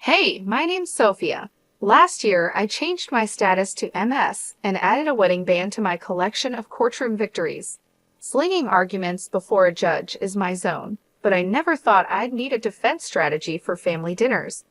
Hey, my name's Sophia. Last year, I changed my status to MS and added a wedding band to my collection of courtroom victories. Slinging arguments before a judge is my zone, but I never thought I'd need a defense strategy for family dinners.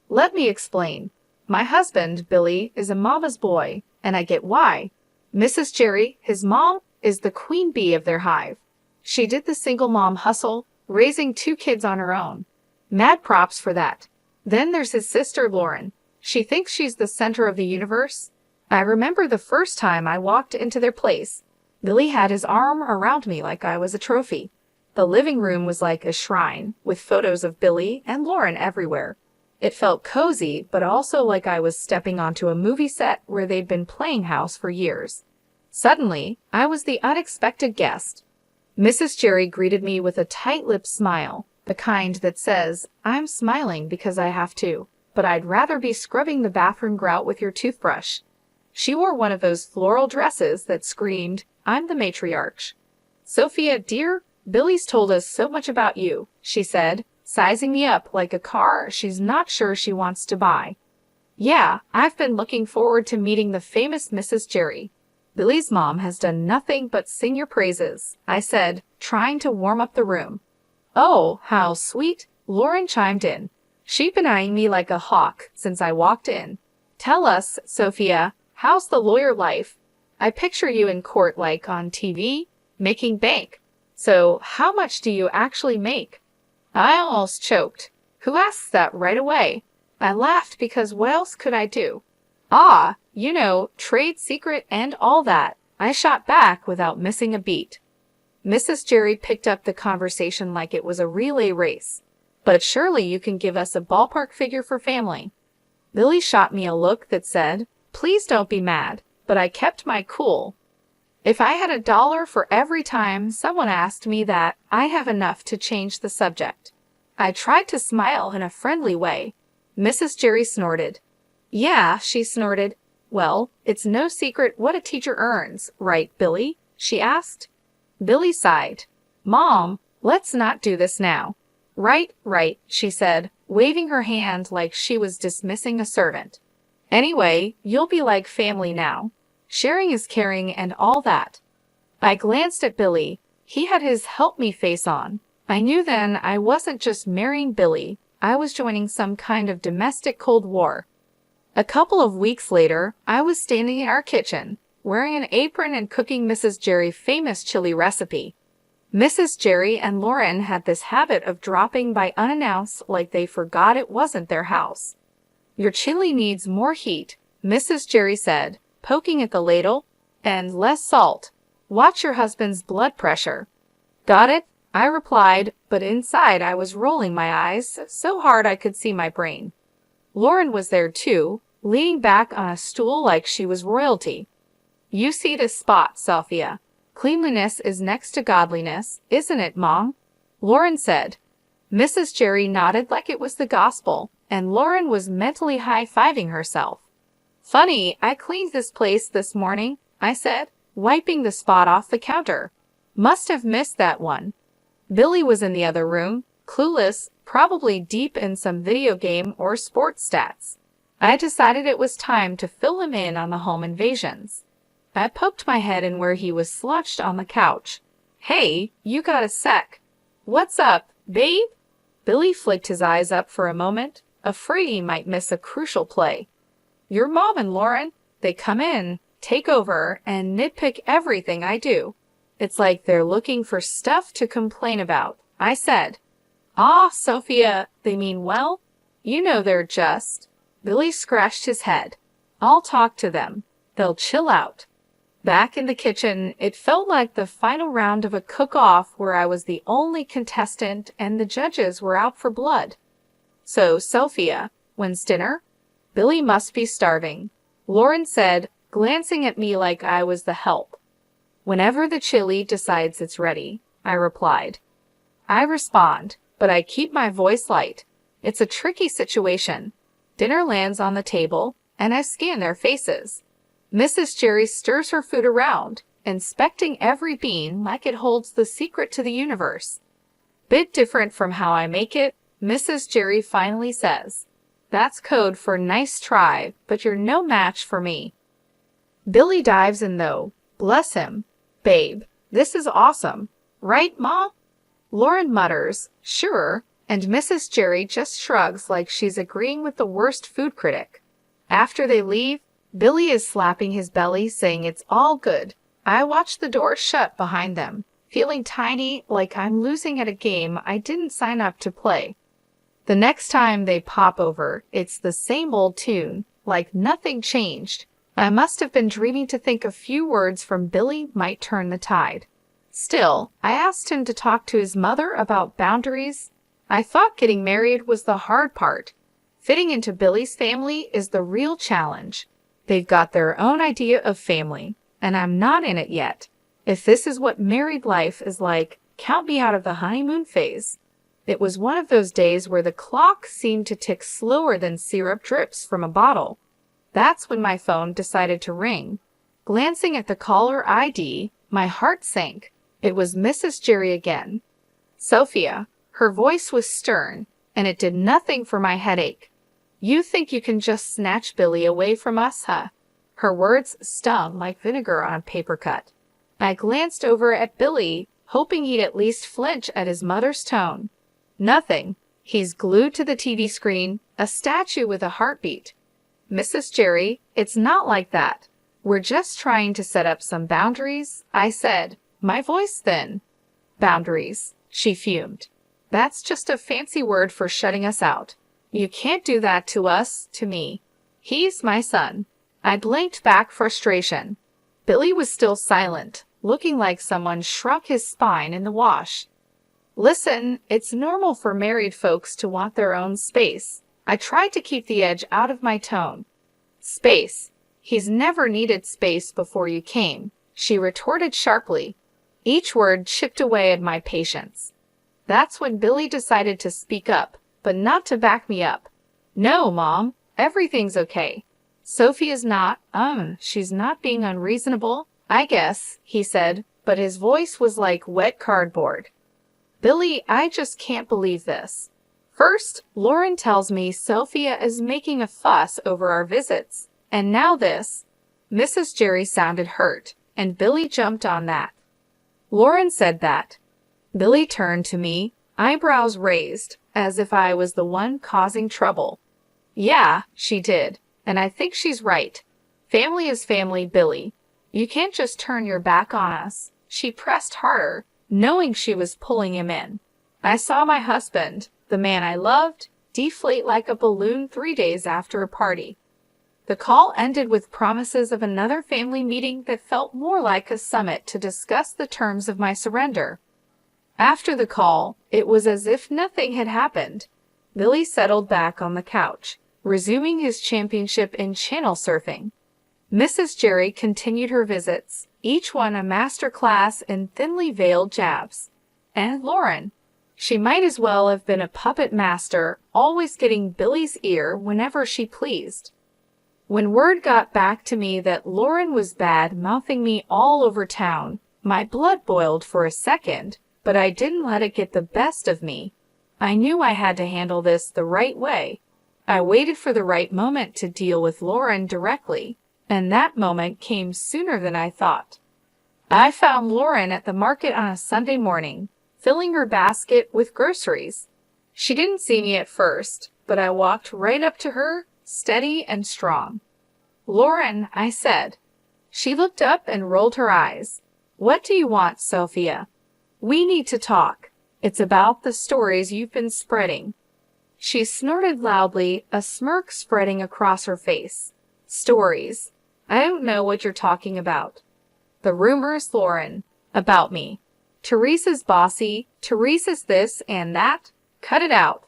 Let me explain. My husband, Billy, is a mama's boy, and I get why. Mrs. Jerry, his mom, is the queen bee of their hive. She did the single mom hustle, raising 2 kids on her own. Mad props for that. Then there's his sister, Lauren. She thinks she's the center of the universe. I remember the first time I walked into their place. Billy had his arm around me like I was a trophy. The living room was like a shrine, with photos of Billy and Lauren everywhere. It felt cozy, but also like I was stepping onto a movie set where they'd been playing house for years. Suddenly, I was the unexpected guest. Mrs. Jerry greeted me with a tight-lipped smile, the kind that says, "I'm smiling because I have to, but I'd rather be scrubbing the bathroom grout with your toothbrush." She wore one of those floral dresses that screamed, "I'm the matriarch." "Sophia, dear, Billy's told us so much about you," she said, sizing me up like a car she's not sure she wants to buy. "Yeah, I've been looking forward to meeting the famous Mrs. Jerry. Billy's mom has done nothing but sing your praises," I said, trying to warm up the room. "Oh, how sweet," Lauren chimed in. She'd been eyeing me like a hawk since I walked in. "Tell us, Sophia, how's the lawyer life? I picture you in court like on TV, making bank. So, how much do you actually make?" I almost choked. Who asks that right away? I laughed because what else could I do? "Ah, you know, trade secret and all that," I shot back without missing a beat. Mrs. Jerry picked up the conversation like it was a relay race. "But surely you can give us a ballpark figure for family." Billy shot me a look that said, "Please don't be mad," but I kept my cool. If I had $1 for every time someone asked me that, I have enough to change the subject. I tried to smile in a friendly way. Mrs. Jerry snorted. "Yeah," she snorted. "Well, it's no secret what a teacher earns, right, Billy?" she asked. Billy sighed. "Mom, let's not do this now." Right, she said, waving her hand like she was dismissing a servant. "Anyway, you'll be like family now. Sharing is caring and all that." I glanced at Billy. He had his help me face on. I knew then I wasn't just marrying Billy. I was joining some kind of domestic Cold War. A couple of weeks later, I was standing in our kitchen, wearing an apron and cooking Mrs. Jerry's famous chili recipe. Mrs. Jerry and Lauren had this habit of dropping by unannounced like they forgot it wasn't their house. "Your chili needs more heat," Mrs. Jerry said, poking at the ladle, "and less salt. Watch your husband's blood pressure." "Got it," I replied, but inside I was rolling my eyes so hard I could see my brain. Lauren was there too, leaning back on a stool like she was royalty. "You see this spot, Sophia. Cleanliness is next to godliness, isn't it, Mom?" Lauren said. Mrs. Jerry nodded like it was the gospel, and Lauren was mentally high-fiving herself. "Funny, I cleaned this place this morning," I said, wiping the spot off the counter. "Must have missed that one." Billy was in the other room, clueless, probably deep in some video game or sports stats. I decided it was time to fill him in on the home invasions. I poked my head in where he was slouched on the couch. "Hey, you got a sec. What's up, babe?" Billy flicked his eyes up for a moment, afraid he might miss a crucial play. "Your mom and Lauren, they come in, take over, and nitpick everything I do. It's like they're looking for stuff to complain about," I said. "Ah, Sophia, they mean well? You know they're just..." Billy scratched his head. "I'll talk to them. They'll chill out." Back in the kitchen, it felt like the final round of a cook-off where I was the only contestant and the judges were out for blood. "So, Sophia, when's dinner?" "Billy must be starving," Lauren said, glancing at me like I was the help. "Whenever the chili decides it's ready," I replied. I respond, but I keep my voice light. It's a tricky situation. Dinner lands on the table, and I scan their faces. Mrs. Jerry stirs her food around, inspecting every bean like it holds the secret to the universe. "Bit different from how I make it," Mrs. Jerry finally says. That's code for nice try, but you're no match for me. Billy dives in though. Bless him. Babe, this is awesome. Right, Ma? Lauren mutters, sure, and Mrs. Jerry just shrugs like she's agreeing with the worst food critic. After they leave, Billy is slapping his belly saying it's all good. I watch the door shut behind them, feeling tiny like I'm losing at a game I didn't sign up to play. The next time they pop over, it's the same old tune, like nothing changed. I must have been dreaming to think a few words from Billy might turn the tide. Still, I asked him to talk to his mother about boundaries. I thought getting married was the hard part. Fitting into Billy's family is the real challenge. They've got their own idea of family, and I'm not in it yet. If this is what married life is like, count me out of the honeymoon phase. It was one of those days where the clock seemed to tick slower than syrup drips from a bottle. That's when my phone decided to ring. Glancing at the caller ID, my heart sank. It was Mrs. Jerry again. Sophia. Her voice was stern, and it did nothing for my headache. You think you can just snatch Billy away from us, huh? Her words stung like vinegar on a paper cut. I glanced over at Billy, hoping he'd at least flinch at his mother's tone. Nothing. He's glued to the TV screen, a statue with a heartbeat. Mrs. Jerry, it's not like that. We're just trying to set up some boundaries, I said, my voice thin. Boundaries, she fumed. That's just a fancy word for shutting us out. You can't do that to us, to me. He's my son. I blinked back frustration. Billy was still silent, looking like someone shrunk his spine in the wash. Listen, it's normal for married folks to want their own space. I tried to keep the edge out of my tone. Space. He's never needed space before you came, she retorted sharply. Each word chipped away at my patience. That's when Billy decided to speak up, but not to back me up. No, Mom, everything's okay. Sophia's not, she's not being unreasonable, I guess, he said, but his voice was like wet cardboard. Billy, I just can't believe this. First, Lauren tells me Sophia is making a fuss over our visits, and now this. Mrs. Jerry sounded hurt, and Billy jumped on that. Lauren said that. Billy turned to me, eyebrows raised, as if I was the one causing trouble. Yeah, she did, and I think she's right. Family is family, Billy. You can't just turn your back on us. She pressed harder, knowing she was pulling him in. I saw my husband, the man I loved, deflate like a balloon 3 days after a party. The call ended with promises of another family meeting that felt more like a summit to discuss the terms of my surrender. After the call, it was as if nothing had happened. Billy settled back on the couch, resuming his championship in channel surfing. Mrs. Jerry continued her visits, each one a master class in thinly veiled jabs. And Lauren. She might as well have been a puppet master, always getting Billy's ear whenever she pleased. When word got back to me that Lauren was bad-mouthing me all over town, my blood boiled for a second, but I didn't let it get the best of me. I knew I had to handle this the right way. I waited for the right moment to deal with Lauren directly, and that moment came sooner than I thought. I found Lauren at the market on a Sunday morning, filling her basket with groceries. She didn't see me at first, but I walked right up to her, steady and strong. Lauren, I said. She looked up and rolled her eyes. What do you want, Sophia? We need to talk. It's about the stories you've been spreading. She snorted loudly, a smirk spreading across her face. Stories. I don't know what you're talking about. The rumors, Lauren, about me. Teresa's bossy, Teresa's this and that. Cut it out.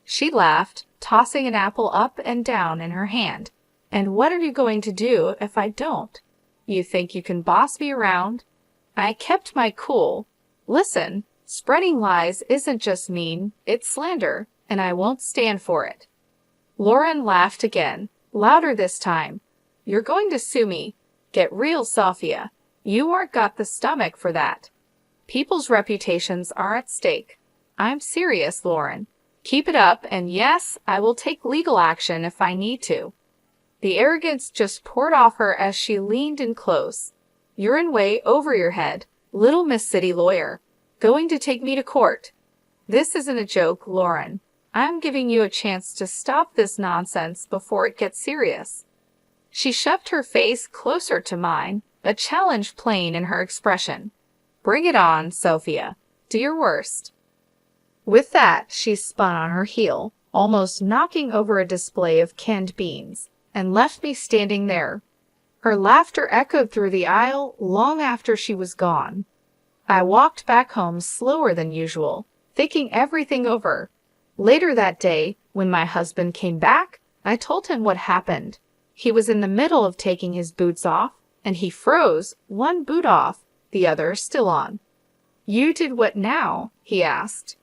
She laughed, tossing an apple up and down in her hand. And what are you going to do if I don't? You think you can boss me around? I kept my cool. Listen, spreading lies isn't just mean, it's slander, and I won't stand for it. Lauren laughed again, louder this time. You're going to sue me. Get real, Sophia. You aren't got the stomach for that. People's reputations are at stake. I'm serious, Lauren. Keep it up, and yes, I will take legal action if I need to. The arrogance just poured off her as she leaned in close. You're in way over your head, little Miss City Lawyer. Going to take me to court. This isn't a joke, Lauren. I'm giving you a chance to stop this nonsense before it gets serious. She shoved her face closer to mine, a challenge plain in her expression. Bring it on, Sophia. Do your worst. With that, she spun on her heel, almost knocking over a display of canned beans, and left me standing there. Her laughter echoed through the aisle long after she was gone. I walked back home slower than usual, thinking everything over. Later that day, when my husband came back, I told him what happened. He was in the middle of taking his boots off, and he froze, one boot off, the other still on. You did what now? He asked.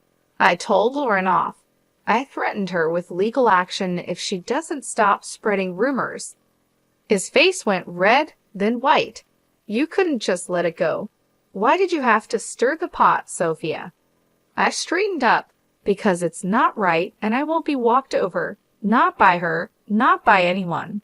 I told Lauren off. I threatened her with legal action if she doesn't stop spreading rumors. His face went red, then white. You couldn't just let it go. Why did you have to stir the pot, Sophia? I straightened up, because it's not right and I won't be walked over, not by her, not by anyone.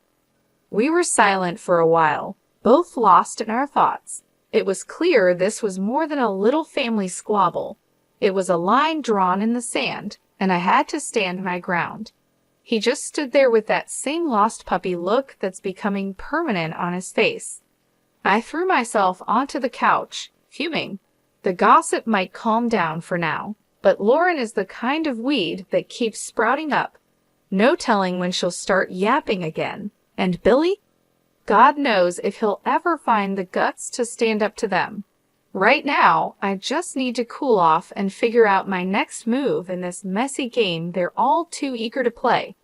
We were silent for a while, both lost in our thoughts. It was clear this was more than a little family squabble. It was a line drawn in the sand, and I had to stand my ground. He just stood there with that same lost puppy look that's becoming permanent on his face. I threw myself onto the couch, fuming. The gossip might calm down for now, but Lauren is the kind of weed that keeps sprouting up. No telling when she'll start yapping again. And Billy? God knows if he'll ever find the guts to stand up to them. Right now, I just need to cool off and figure out my next move in this messy game they're all too eager to play.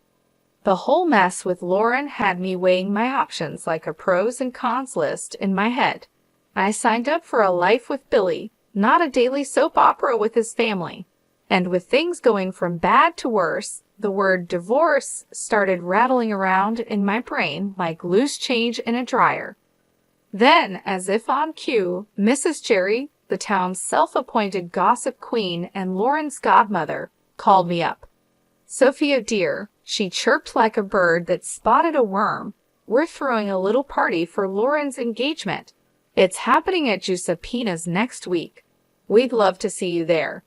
The whole mess with Lauren had me weighing my options like a pros and cons list in my head. I signed up for a life with Billy, not a daily soap opera with his family. And with things going from bad to worse, the word divorce started rattling around in my brain like loose change in a dryer. Then, as if on cue, Mrs. Jerry, the town's self-appointed gossip queen and Lauren's godmother, called me up. Sophia dear, she chirped like a bird that spotted a worm. We're throwing a little party for Lauren's engagement. It's happening at Giuseppina's next week. We'd love to see you there.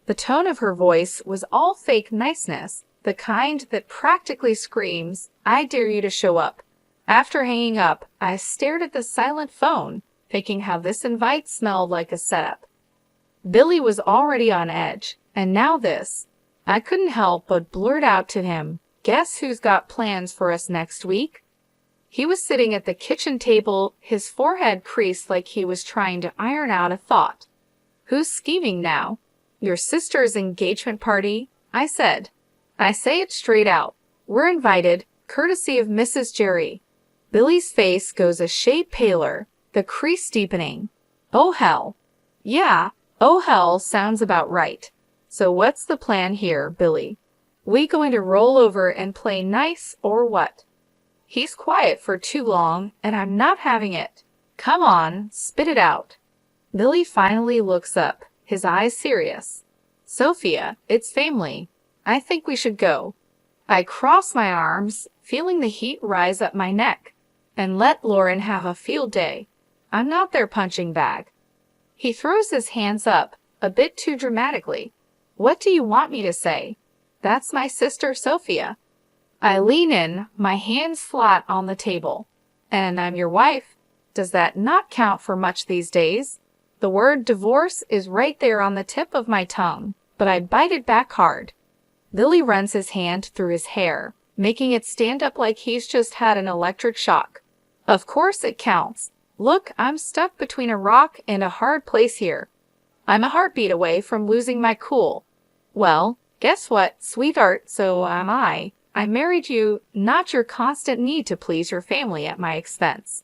The tone of her voice was all fake niceness, the kind that practically screams, I dare you to show up. After hanging up, I stared at the silent phone, thinking how this invite smelled like a setup. Billy was already on edge, and now this. I couldn't help but blurt out to him, guess who's got plans for us next week? He was sitting at the kitchen table, his forehead creased like he was trying to iron out a thought. Who's scheming now? Your sister's engagement party, I said. I say it straight out. We're invited, courtesy of Mrs. Jerry. Billy's face goes a shade paler, the crease deepening. Oh hell. Yeah, oh hell sounds about right. So what's the plan here, Billy? We going to roll over and play nice or what? He's quiet for too long, and I'm not having it. Come on, spit it out. Billy finally looks up, his eyes serious. Sophia, it's family. I think we should go. I cross my arms, feeling the heat rise up my neck, and let Lauren have a field day. I'm not their punching bag. He throws his hands up, a bit too dramatically. What do you want me to say? That's my sister Sophia. I lean in, my hands flat on the table. And I'm your wife. Does that not count for much these days? The word divorce is right there on the tip of my tongue, but I bite it back hard. Billy runs his hand through his hair, making it stand up like he's just had an electric shock. Of course it counts. Look, I'm stuck between a rock and a hard place here. I'm a heartbeat away from losing my cool. Well, guess what, sweetheart, so am I. I married you, not your constant need to please your family at my expense.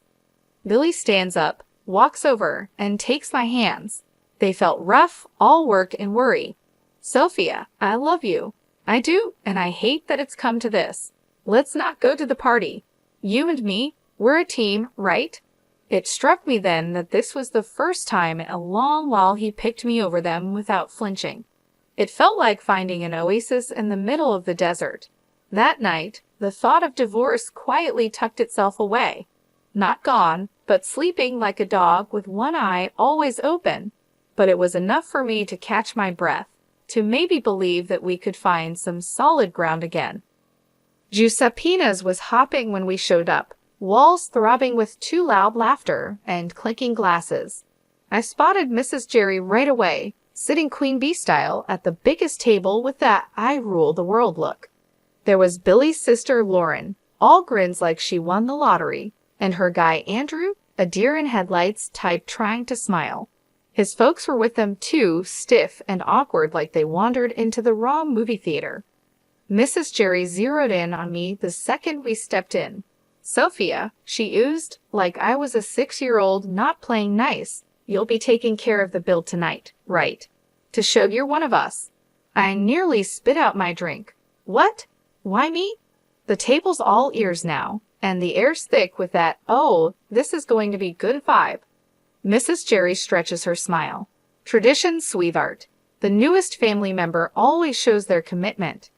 Billy stands up, walks over, and takes my hands. They felt rough, all work and worry. Sophia, I love you. I do, and I hate that it's come to this. Let's not go to the party. You and me, we're a team, right? It struck me then that this was the first time in a long while he picked me over them without flinching. It felt like finding an oasis in the middle of the desert. That night, the thought of divorce quietly tucked itself away. Not gone, but sleeping like a dog with one eye always open. But it was enough for me to catch my breath, to maybe believe that we could find some solid ground again. Giuseppina's was hopping when we showed up, walls throbbing with too loud laughter and clinking glasses. I spotted Mrs. Jerry right away, sitting Queen Bee style at the biggest table with that I rule the world look. There was Billy's sister Lauren, all grins like she won the lottery, and her guy Andrew, a deer in headlights type trying to smile. His folks were with them too, stiff and awkward like they wandered into the wrong movie theater. Mrs. Jerry zeroed in on me the second we stepped in. "Sophia," she oozed, like I was a 6-year-old not playing nice, "you'll be taking care of the bill tonight, right? To show you're one of us." I nearly spit out my drink. "What? Why me?" The table's all ears now, and the air's thick with that, "Oh, this is going to be good" vibe. Mrs. Jerry stretches her smile. "Tradition, sweetheart. The newest family member always shows their commitment."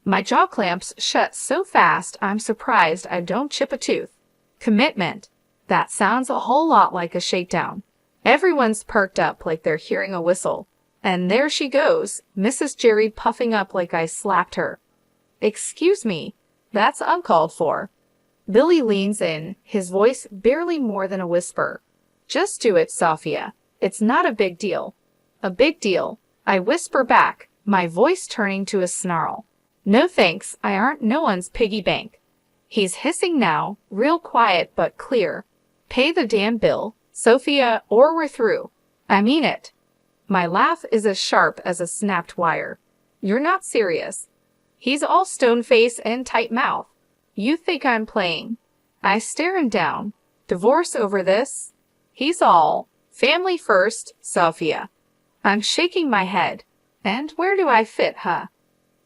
My jaw clamps shut so fast I'm surprised I don't chip a tooth. Commitment. That sounds a whole lot like a shakedown. Everyone's perked up like they're hearing a whistle. And there she goes, Mrs. Jerry puffing up like I slapped her. "Excuse me, that's uncalled for." Billy leans in, his voice barely more than a whisper. "Just do it, Sophia. It's not a big deal." "A big deal," I whisper back, my voice turning to a snarl. "No thanks, I aren't no one's piggy bank." He's hissing now, real quiet but clear. "Pay the damn bill, Sophia, or we're through." I mean it. My laugh is as sharp as a snapped wire. "You're not serious." He's all stone face and tight mouth. "You think I'm playing." I stare him down. "Divorce over this?" He's all, "Family first, Sophia." I'm shaking my head. And where do I fit, huh?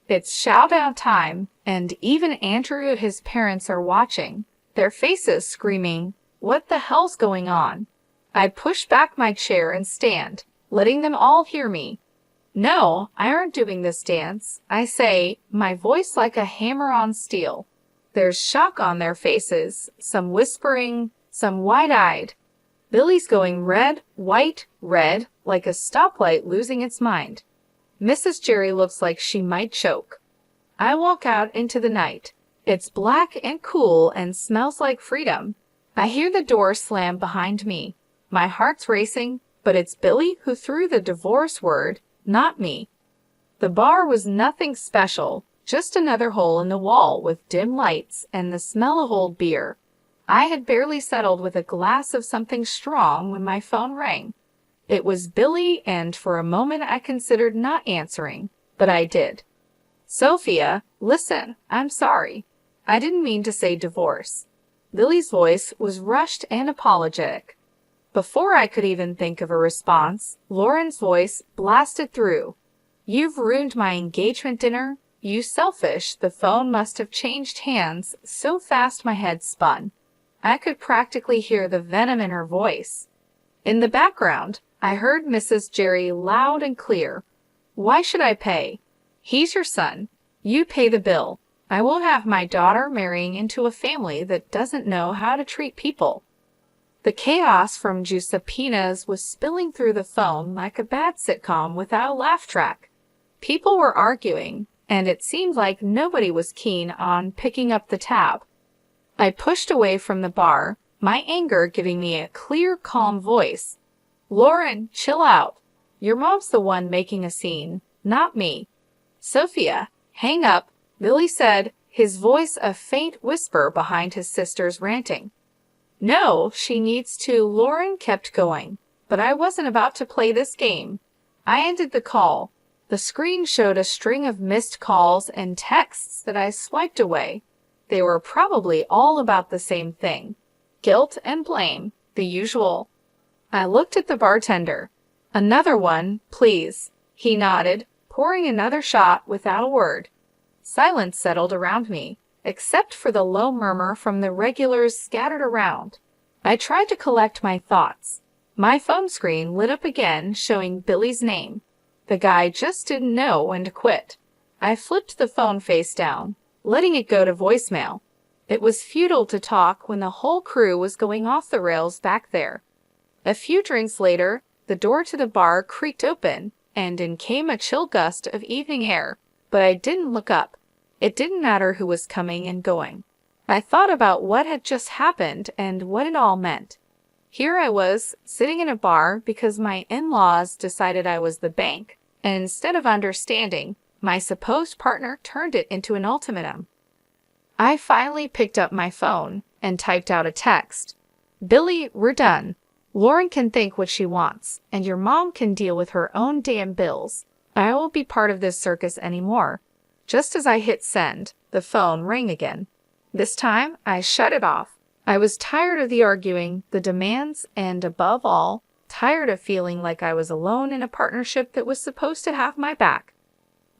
It's shout-out time, and even Andrew and his parents are watching, their faces screaming, "What the hell's going on?" I push back my chair and stand, letting them all hear me. "No, I aren't doing this dance," I say, my voice like a hammer on steel. There's shock on their faces, some whispering, some wide-eyed. Billy's going red, white, red, like a stoplight losing its mind. Mrs. Jerry looks like she might choke. I walk out into the night. It's black and cool and smells like freedom. I hear the door slam behind me. My heart's racing, but it's Billy who threw the divorce word, not me. The bar was nothing special, just another hole in the wall with dim lights and the smell of old beer. I had barely settled with a glass of something strong when my phone rang. It was Billy, and for a moment I considered not answering, but I did. "Sophia, listen, I'm sorry. I didn't mean to say divorce." Billy's voice was rushed and apologetic. Before I could even think of a response, Lauren's voice blasted through. "You've ruined my engagement dinner. You selfish." The phone must have changed hands so fast my head spun. I could practically hear the venom in her voice. In the background, I heard Mrs. Jerry loud and clear. "Why should I pay? He's your son. You pay the bill. I won't have my daughter marrying into a family that doesn't know how to treat people." The chaos from Giuseppina's was spilling through the phone like a bad sitcom without a laugh track. People were arguing, and it seemed like nobody was keen on picking up the tab. I pushed away from the bar, my anger giving me a clear, calm voice. "Lauren, chill out. Your mom's the one making a scene, not me." "Sophia, hang up," Billy said, his voice a faint whisper behind his sister's ranting. "No, she needs to." Lauren kept going, but I wasn't about to play this game. I ended the call. The screen showed a string of missed calls and texts that I swiped away. They were probably all about the same thing. Guilt and blame, the usual. I looked at the bartender. "Another one, please." He nodded, pouring another shot without a word. Silence settled around me, except for the low murmur from the regulars scattered around. I tried to collect my thoughts. My phone screen lit up again, showing Billy's name. The guy just didn't know when to quit. I flipped the phone face down, letting it go to voicemail. It was futile to talk when the whole crew was going off the rails back there. A few drinks later, the door to the bar creaked open, and in came a chill gust of evening air, but I didn't look up. It didn't matter who was coming and going. I thought about what had just happened and what it all meant. Here I was, sitting in a bar because my in-laws decided I was the bank, and instead of understanding, my supposed partner turned it into an ultimatum. I finally picked up my phone and typed out a text. "Billy, we're done. Lauren can think what she wants, and your mom can deal with her own damn bills. I won't be part of this circus anymore." Just as I hit send, the phone rang again. This time, I shut it off. I was tired of the arguing, the demands, and above all, tired of feeling like I was alone in a partnership that was supposed to have my back.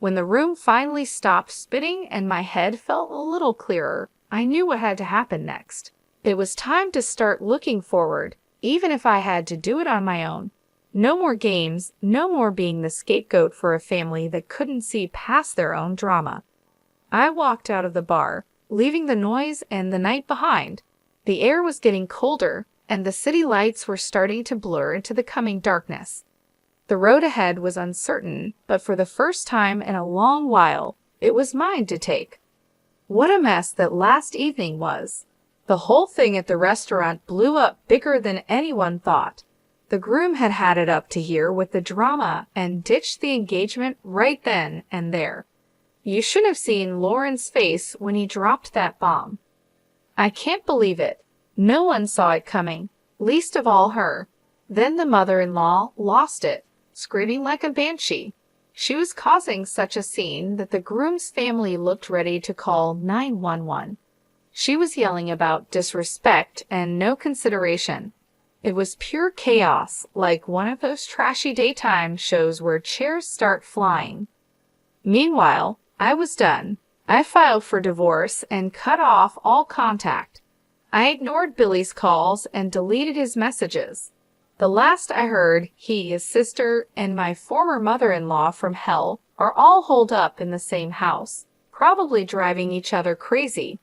When the room finally stopped spinning and my head felt a little clearer, I knew what had to happen next. It was time to start looking forward, even if I had to do it on my own. No more games, no more being the scapegoat for a family that couldn't see past their own drama. I walked out of the bar, leaving the noise and the night behind. The air was getting colder, and the city lights were starting to blur into the coming darkness. The road ahead was uncertain, but for the first time in a long while, it was mine to take. What a mess that last evening was. The whole thing at the restaurant blew up bigger than anyone thought. The groom had had it up to here with the drama and ditched the engagement right then and there. You should have seen Lauren's face when he dropped that bomb. I can't believe it. No one saw it coming, least of all her. Then the mother-in-law lost it, screaming like a banshee. She was causing such a scene that the groom's family looked ready to call 911. She was yelling about disrespect and no consideration. It was pure chaos, like one of those trashy daytime shows where chairs start flying. Meanwhile, I was done. I filed for divorce and cut off all contact. I ignored Billy's calls and deleted his messages. The last I heard, he, his sister, and my former mother-in-law from hell are all holed up in the same house, probably driving each other crazy.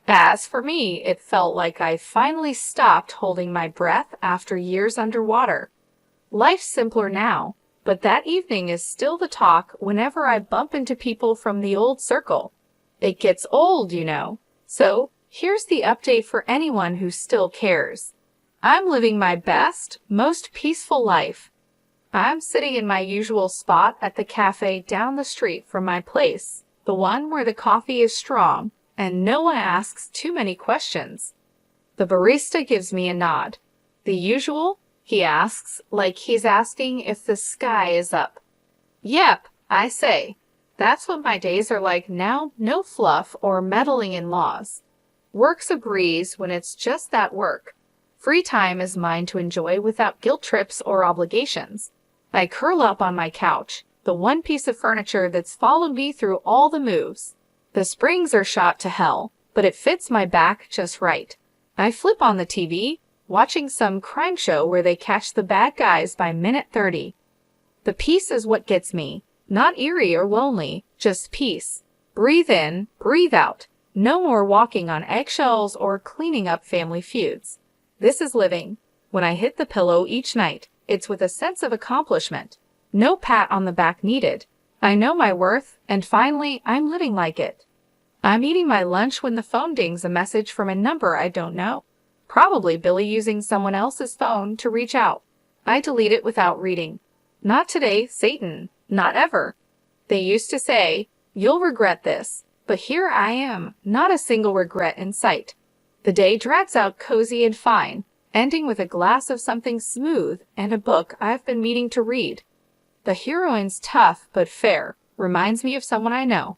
As for me, it felt like I finally stopped holding my breath after years underwater. Life's simpler now, but that evening is still the talk whenever I bump into people from the old circle. It gets old, you know. So, here's the update for anyone who still cares. I'm living my best, most peaceful life. I'm sitting in my usual spot at the cafe down the street from my place, the one where the coffee is strong, and no one asks too many questions. The barista gives me a nod. "The usual?" he asks, like he's asking if the sky is up. "Yep," I say. That's what my days are like now, no fluff or meddling in laws. Work's a breeze when it's just that work. Free time is mine to enjoy without guilt trips or obligations. I curl up on my couch, the one piece of furniture that's followed me through all the moves. The springs are shot to hell, but it fits my back just right. I flip on the TV, watching some crime show where they catch the bad guys by minute 30. The peace is what gets me. Not eerie or lonely, just peace. Breathe in, breathe out. No more walking on eggshells or cleaning up family feuds. This is living. When I hit the pillow each night, it's with a sense of accomplishment. No pat on the back needed. I know my worth, and finally, I'm living like it. I'm eating my lunch when the phone dings a message from a number I don't know. Probably Billy using someone else's phone to reach out. I delete it without reading. Not today, Satan. Not ever. They used to say, "You'll regret this," but here I am, not a single regret in sight. The day drags out cozy and fine, ending with a glass of something smooth and a book I've been meaning to read. The heroine's tough but fair, reminds me of someone I know.